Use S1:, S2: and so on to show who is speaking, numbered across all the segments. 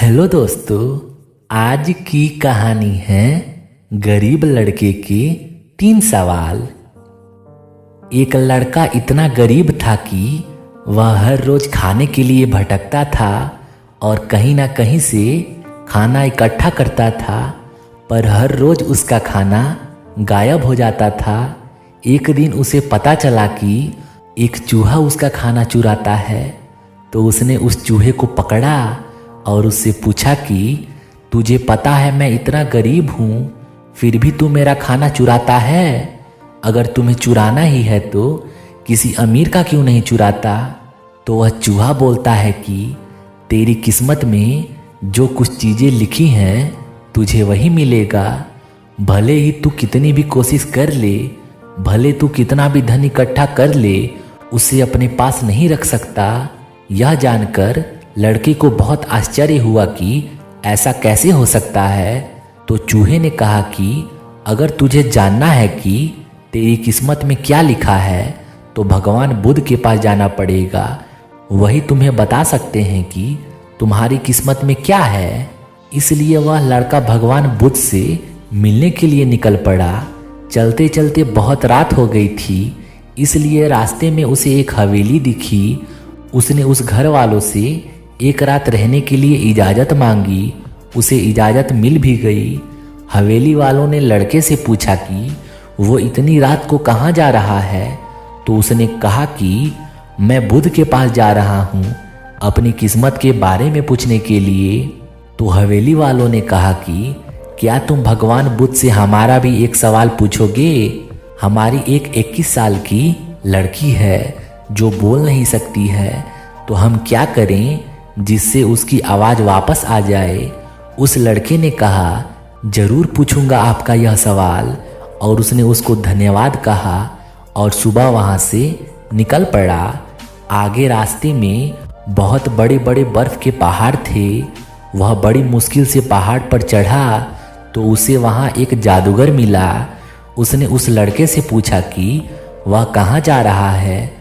S1: Hello दोस्तों, आज की कहानी है गरीब लड़के के 3 सवाल। एक लड़का इतना गरीब था कि वह हर रोज खाने के लिए भटकता था और कहीं ना कहीं से खाना इकट्ठा करता था, पर हर रोज उसका खाना गायब हो जाता था। एक दिन उसे पता चला कि एक चूहा उसका खाना चुराता है, तो उसने उस चूहे को पकड़ा और उससे पूछा कि तुझे पता है मैं इतना गरीब हूँ, फिर भी तू मेरा खाना चुराता है। अगर तुम्हें चुराना ही है तो किसी अमीर का क्यों नहीं चुराता। तो वह चूहा बोलता है कि तेरी किस्मत में जो कुछ चीज़ें लिखी हैं तुझे वही मिलेगा। भले ही तू कितनी भी कोशिश कर ले, भले तू कितना भी धन इकट्ठा कर ले, उसे अपने पास नहीं रख सकता। यह जानकर लड़के को बहुत आश्चर्य हुआ कि ऐसा कैसे हो सकता है। तो चूहे ने कहा कि अगर तुझे जानना है कि तेरी किस्मत में क्या लिखा है तो भगवान बुद्ध के पास जाना पड़ेगा। वही तुम्हें बता सकते हैं कि तुम्हारी किस्मत में क्या है। इसलिए वह लड़का भगवान बुद्ध से मिलने के लिए निकल पड़ा। चलते चलते बहुत रात हो गई थी, इसलिए रास्ते में उसे एक हवेली दिखी। उसने उस घर वालों से एक रात रहने के लिए इजाज़त मांगी। उसे इजाज़त मिल भी गई। हवेली वालों ने लड़के से पूछा कि वो इतनी रात को कहाँ जा रहा है। तो उसने कहा कि मैं बुद्ध के पास जा रहा हूँ अपनी किस्मत के बारे में पूछने के लिए। तो हवेली वालों ने कहा कि क्या तुम भगवान बुद्ध से हमारा भी एक सवाल पूछोगे। हमारी एक 21 साल की लड़की है जो बोल नहीं सकती है, तो हम क्या करें जिससे उसकी आवाज़ वापस आ जाए। उस लड़के ने कहा जरूर पूछूंगा आपका यह सवाल, और उसने उसको धन्यवाद कहा और सुबह वहाँ से निकल पड़ा। आगे रास्ते में बहुत बड़े बड़े बर्फ़ के पहाड़ थे। वह बड़ी मुश्किल से पहाड़ पर चढ़ा तो उसे वहाँ एक जादूगर मिला। उसने उस लड़के से पूछा कि वह कहाँ जा रहा है।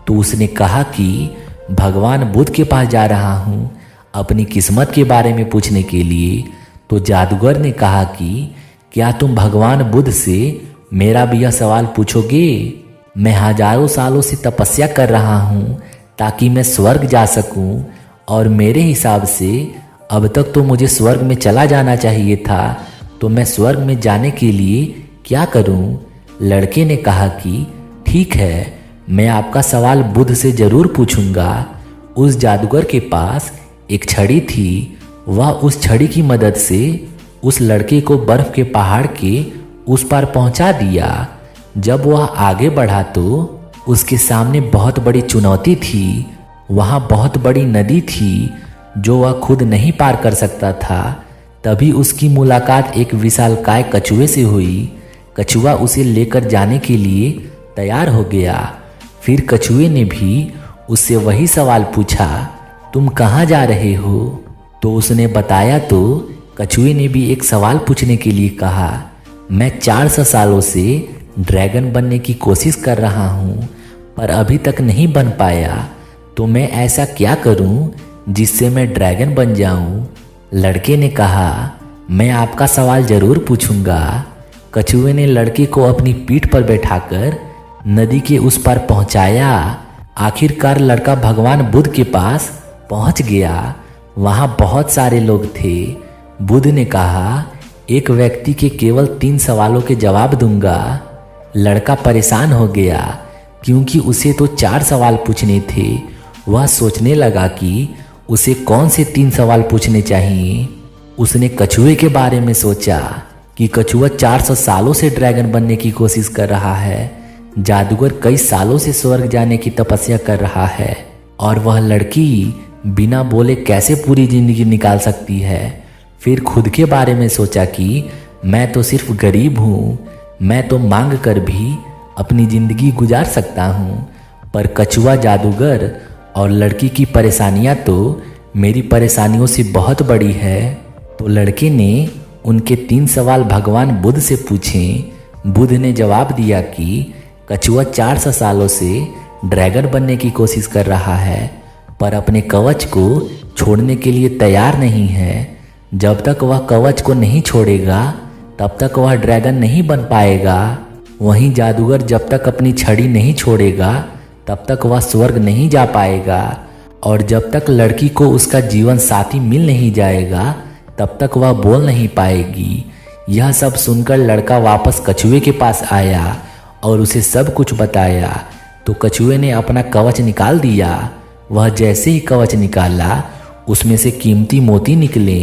S1: तो उसने कहा कि भगवान बुद्ध के पास जा रहा हूँ अपनी किस्मत के बारे में पूछने के लिए। तो जादूगर ने कहा कि क्या तुम भगवान बुद्ध से मेरा भी यह सवाल पूछोगे। मैं हजारों सालों से तपस्या कर रहा हूँ ताकि मैं स्वर्ग जा सकूँ, और मेरे हिसाब से अब तक तो मुझे स्वर्ग में चला जाना चाहिए था, तो मैं स्वर्ग में जाने के लिए क्या करूँ। लड़के ने कहा कि ठीक है, मैं आपका सवाल बुद्ध से जरूर पूछूंगा। उस जादूगर के पास एक छड़ी थी। वह उस छड़ी की मदद से उस लड़के को बर्फ के पहाड़ के उस पार पहुंचा दिया। जब वह आगे बढ़ा तो उसके सामने बहुत बड़ी चुनौती थी। वहाँ बहुत बड़ी नदी थी जो वह खुद नहीं पार कर सकता था। तभी उसकी मुलाकात एक विशालकाय कछुए से हुई। कछुआ उसे लेकर जाने के लिए तैयार हो गया। फिर कछुए ने भी उससे वही सवाल पूछा, तुम कहाँ जा रहे हो। तो उसने बताया तो कछुए ने भी एक सवाल पूछने के लिए कहा, मैं 400 सालों से ड्रैगन बनने की कोशिश कर रहा हूँ पर अभी तक नहीं बन पाया, तो मैं ऐसा क्या करूँ जिससे मैं ड्रैगन बन जाऊँ। लड़के ने कहा मैं आपका सवाल जरूर पूछूंगा। कछुए ने लड़के को अपनी पीठ पर बैठाकर नदी के उस पार पहुंचाया। आखिरकार लड़का भगवान बुद्ध के पास पहुंच गया। वहां बहुत सारे लोग थे। बुद्ध ने कहा एक व्यक्ति के केवल 3 सवालों के जवाब दूंगा। लड़का परेशान हो गया क्योंकि उसे तो 4 सवाल पूछने थे। वह सोचने लगा कि उसे कौन से 3 सवाल पूछने चाहिए। उसने कछुए के बारे में सोचा कि कछुआ 400 सालों से ड्रैगन बनने की कोशिश कर रहा है। जादूगर कई सालों से स्वर्ग जाने की तपस्या कर रहा है, और वह लड़की बिना बोले कैसे पूरी जिंदगी निकाल सकती है। फिर खुद के बारे में सोचा कि मैं तो सिर्फ गरीब हूँ, मैं तो मांग कर भी अपनी जिंदगी गुजार सकता हूँ, पर कछुआ, जादूगर और लड़की की परेशानियाँ तो मेरी परेशानियों से बहुत बड़ी है। तो लड़के ने उनके 3 सवाल भगवान बुद्ध से पूछे। बुद्ध ने जवाब दिया कि कछुआ 400 सालों से ड्रैगन बनने की कोशिश कर रहा है, पर अपने कवच को छोड़ने के लिए तैयार नहीं है। जब तक वह कवच को नहीं छोड़ेगा तब तक वह ड्रैगन नहीं बन पाएगा। वहीं जादूगर जब तक अपनी छड़ी नहीं छोड़ेगा तब तक वह स्वर्ग नहीं जा पाएगा। और जब तक लड़की को उसका जीवन साथी मिल नहीं जाएगा तब तक वह बोल नहीं पाएगी। यह सब सुनकर लड़का वापस कछुए के पास आया और उसे सब कुछ बताया। तो कछुए ने अपना कवच निकाल दिया। वह जैसे ही कवच निकाला उसमें से कीमती मोती निकले।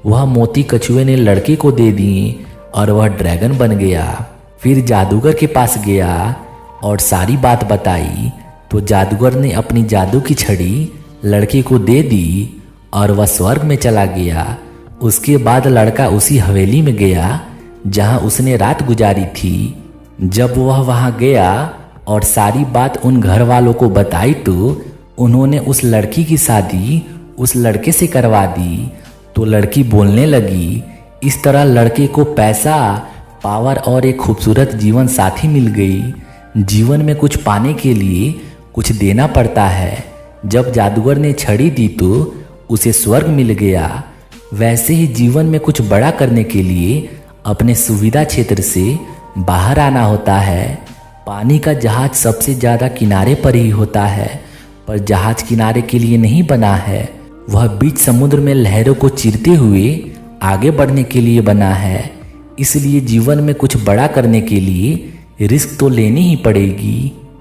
S1: वह मोती कछुए ने लड़के को दे दिए और वह ड्रैगन बन गया। फिर जादूगर के पास गया और सारी बात बताई। तो जादूगर ने अपनी जादू की छड़ी लड़के को दे दी और वह स्वर्ग में चला गया। उसके बाद लड़का उसी हवेली में गया जहां उसने रात गुजारी थी। जब वह वहां गया और सारी बात उन घर वालों को बताई तो उन्होंने उस लड़की की शादी उस लड़के से करवा दी। तो लड़की बोलने लगी। इस तरह लड़के को पैसा, पावर और एक खूबसूरत जीवन साथी मिल गई। जीवन में कुछ पाने के लिए कुछ देना पड़ता है। जब जादूगर ने छड़ी दी तो उसे स्वर्ग मिल गया। वैसे ही जीवन में कुछ बड़ा करने के लिए अपने सुविधा क्षेत्र से बाहर आना होता है। पानी का जहाज सबसे ज़्यादा किनारे पर ही होता है, पर जहाज किनारे के लिए नहीं बना है। वह बीच समुद्र में लहरों को चीरते हुए आगे बढ़ने के लिए बना है। इसलिए जीवन में कुछ बड़ा करने के लिए रिस्क तो लेनी ही पड़ेगी।